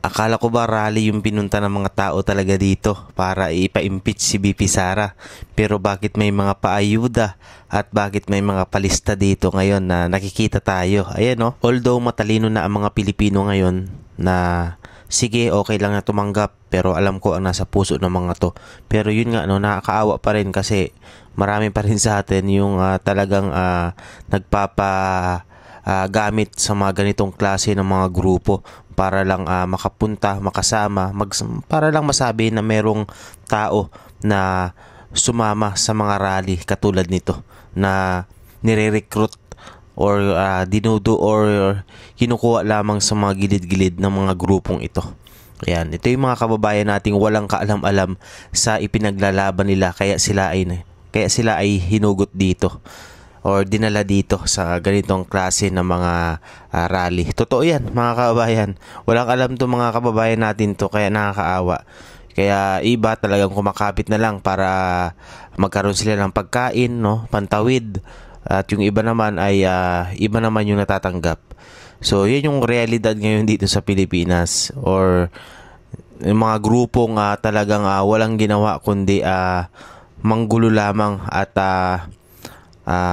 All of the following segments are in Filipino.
Akala ko ba rally yung pinunta ng mga tao talaga dito para ipa-impeach si VP Sara. Pero bakit may mga paayuda at bakit may mga palista dito ngayon na nakikita tayo? Ayan no, although matalino na ang mga Pilipino ngayon na sige okay lang na tumanggap pero alam ko ang nasa puso ng mga to. Pero yun nga no, nakakaawa pa rin kasi marami pa rin sa atin yung talagang nagpapa gamit sa mga ganitong klase ng mga grupo para lang makapunta, makasama, para lang masabi na merong tao na sumama sa mga rally katulad nito na nire-recruit or dinudo or kinukuha lamang sa mga gilid-gilid ng mga grupong ito. Ayan, ito yung mga kababayan nating walang kaalam-alam sa ipinaglalaban nila kaya sila ay hinugot dito or dinala dito sa ganitong klase ng mga rally. Totoo yan mga kababayan. Walang alam to mga kababayan natin to kaya nakakaawa. Kaya iba talagang kumakapit na lang para magkaroon sila ng pagkain, no, pantawid. At yung iba naman ay iba naman yung natatanggap. So yan yung realidad ngayon dito sa Pilipinas or yung mga grupong talagang walang ginawa kundi manggulo lamang at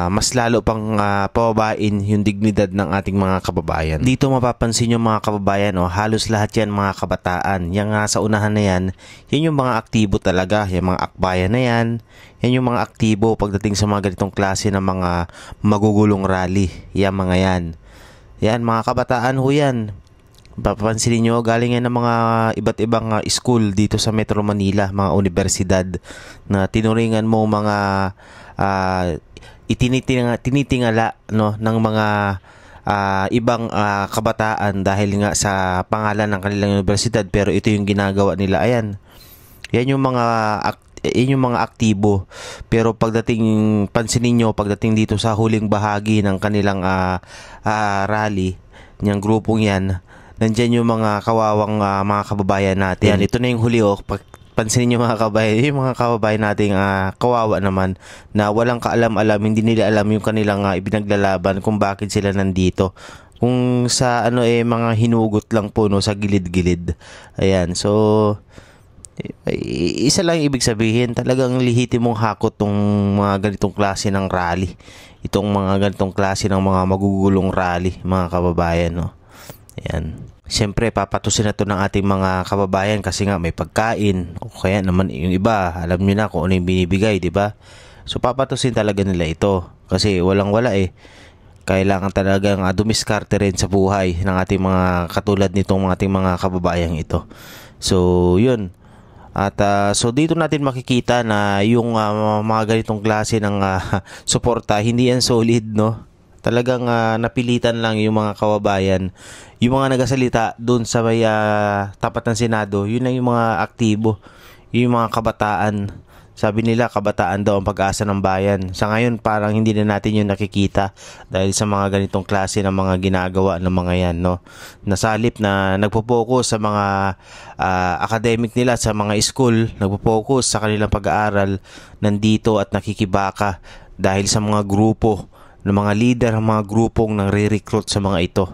mas lalo pang pababain yung dignidad ng ating mga kababayan. Dito mapapansin yung mga kababayan, halos lahat yan mga kabataan. Yung sa unahan na yan yung mga aktibo talaga. Yung mga akbayan na yan yung mga aktibo pagdating sa mga ganitong klase ng mga magugulong rally. Yan mga yan. Yan mga kabataan ho yan. Papansinin nyo, galing yan ng mga iba't ibang school dito sa Metro Manila, mga universidad na tinuringan mo mga tinitingala no ng mga ibang kabataan dahil nga sa pangalan ng kanilang universidad pero ito yung ginagawa nila. Ayan. Yan yung mga aktibo. Pero pansinin nyo pagdating dito sa huling bahagi ng kanilang rally, niyang grupong yan, nandyan yung mga kawawang mga kababayan natin. Yan, ito na yung huli pansinin nyo mga kababayan, yung mga kababayan nating kawawa naman na walang kaalam-alam, hindi nila alam yung kanilang ipinaglalaban kung bakit sila nandito. Kung sa mga hinugot lang po no, sa gilid-gilid. Ayan, so isa lang ibig sabihin, talagang lihitimong hakot tong mga ganitong klase ng rally. Itong mga ganitong klase ng mga magugulong rally, mga kababayan, no. Ayan. Siyempre, papatusin na to ng ating mga kababayan kasi nga may pagkain. O kaya naman yung iba, alam nyo na kung ano yung binibigay, di ba? So, papatusin talaga nila ito. Kasi walang-wala Kailangan talagang dumiskarte rin sa buhay ng ating mga katulad nitong ating mga kababayang ito. So, yun. At so dito natin makikita na yung mga ganitong klase ng suporta, hindi yan solid, no? Talagang napilitan lang yung mga kababayan, yung mga nagasalita doon sa may tapat ng Senado, yun lang yung mga aktibo, yung mga kabataan. Sabi nila kabataan daw ang pag-asa ng bayan. Sa ngayon parang hindi na natin yung nakikita dahil sa mga ganitong klase ng mga ginagawa ng mga yan, no? Nasalip na nagpo-focus sa mga academic nila sa mga school, nagpo-focus sa kanilang pag-aaral, nandito at nakikibaka dahil sa mga grupo ng mga leader, ng mga grupong nang-re-recruit sa mga ito.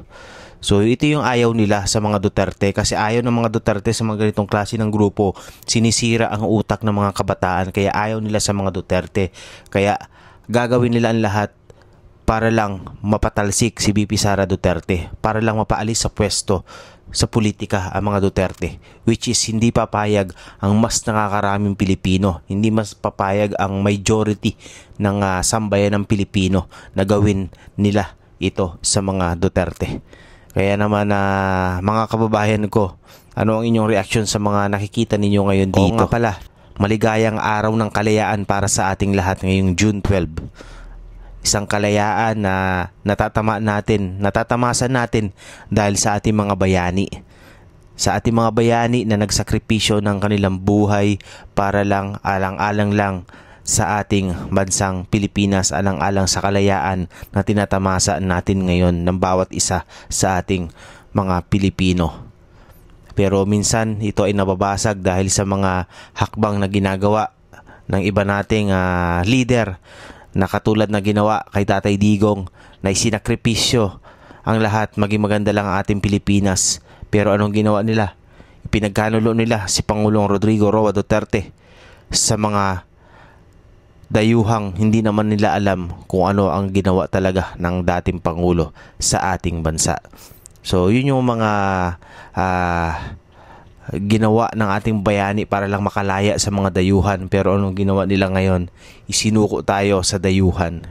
So ito yung ayaw nila sa mga Duterte kasi ayaw ng mga Duterte sa mga ganitong klase ng grupo. Sinisira ang utak ng mga kabataan kaya ayaw nila sa mga Duterte. Kaya gagawin nila ang lahat para lang mapatalsik si VP Sara Duterte, para lang mapaalis sa pwesto sa politika ang mga Duterte, which is hindi papayag ang mas nakakaraming Pilipino, hindi mas papayag ang majority ng sambayan ng Pilipino na gawin nila ito sa mga Duterte. Kaya naman mga kababayan ko, ano ang inyong reaksyon sa mga nakikita ninyo ngayon dito? Oo nga pala, maligayang araw ng kalayaan para sa ating lahat ngayong June 12. Isang kalayaan na natatamasan natin dahil sa ating mga bayani. Sa ating mga bayani na nagsakripisyo ng kanilang buhay para lang alang-alang lang sa ating bansang Pilipinas, alang-alang sa kalayaan na tinatamasa natin ngayon ng bawat isa sa ating mga Pilipino. Pero minsan ito ay nababasag dahil sa mga hakbang na ginagawa ng iba nating leader na katulad na ginawa kay Tatay Digong na isinakripisyo ang lahat maging maganda lang ang ating Pilipinas. Pero anong ginawa nila? pinagkanulo nila si Pangulong Rodrigo Roa Duterte sa mga dayuhang hindi naman nila alam kung ano ang ginawa talaga ng dating Pangulo sa ating bansa. So yun yung mga ginawa ng ating bayani para lang makalaya sa mga dayuhan. Pero anong ginawa nila ngayon? Isinuko tayo sa dayuhan.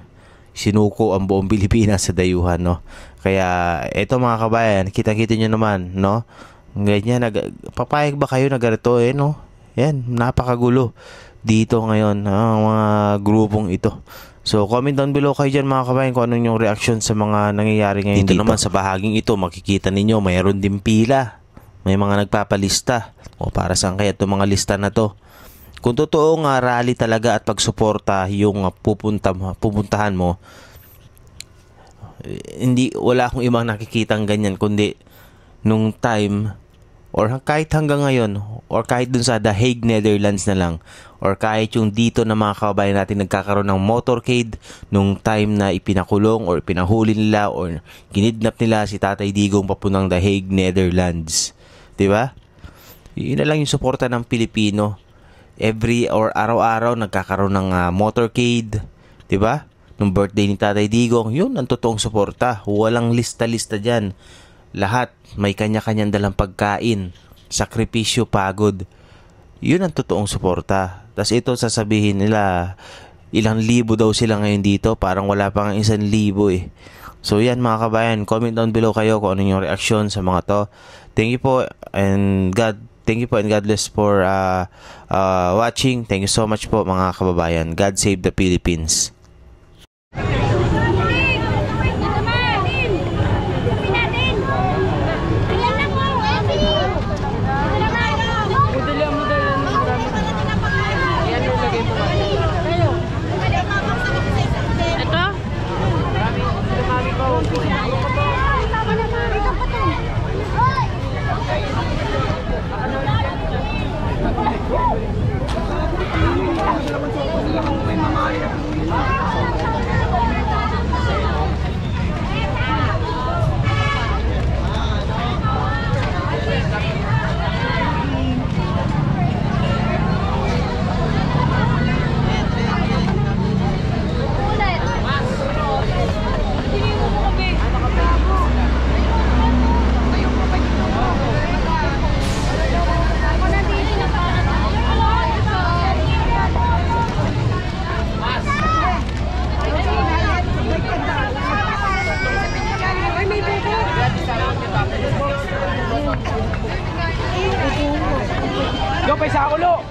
Sinuko ang buong Pilipinas sa dayuhan, no? Kaya eto mga kabayan, kita-kita nyo naman, no? Ganyan, papayag ba kayo na ganito, no? Yan, napakagulo dito ngayon ang mga grupong ito. So comment down below kayo dyan mga kabayan kung anong yung reaction sa mga nangyayari ngayon dito. Naman sa bahaging ito, makikita ninyo mayroon din pila. May mga nagpapalista. O para saan kaya itong mga lista na to? Kung totoo nga rally talaga at pagsuporta yung pupuntahan mo, wala akong ibang nakikitang ganyan kundi nung time or kahit hanggang ngayon or kahit dun sa The Hague, Netherlands na lang or kahit yung dito na mga kababayan natin nagkakaroon ng motorcade nung time na ipinakulong or pinahuli nila or kinidnap nila si Tatay Digong papuntang The Hague, Netherlands. Diba? Yun na lang yung suporta ng Pilipino. Every or araw-araw nagkakaroon ng motorcade, 'di ba? Nung birthday ni Tatay Digong, 'yun ang totoong suporta. Walang lista-lista diyan. Lahat may kanya-kanyang dalang pagkain, sakripisyo, pagod. 'Yun ang totoong suporta. Tas ito sasabihin nila ilang libo daw sila ngayon dito, parang wala pa nga 1,000 eh. So yan mga kabayan, comment down below kayo kung ano yung reaction sa mga to. Thank you po and God bless for watching. Thank you so much po mga kababayan. God save the Philippines. Yo, pa sa ulo.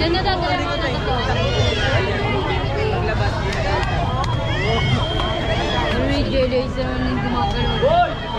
Diyan na daw, telepono na to. Video laser naman yung gumagalaw.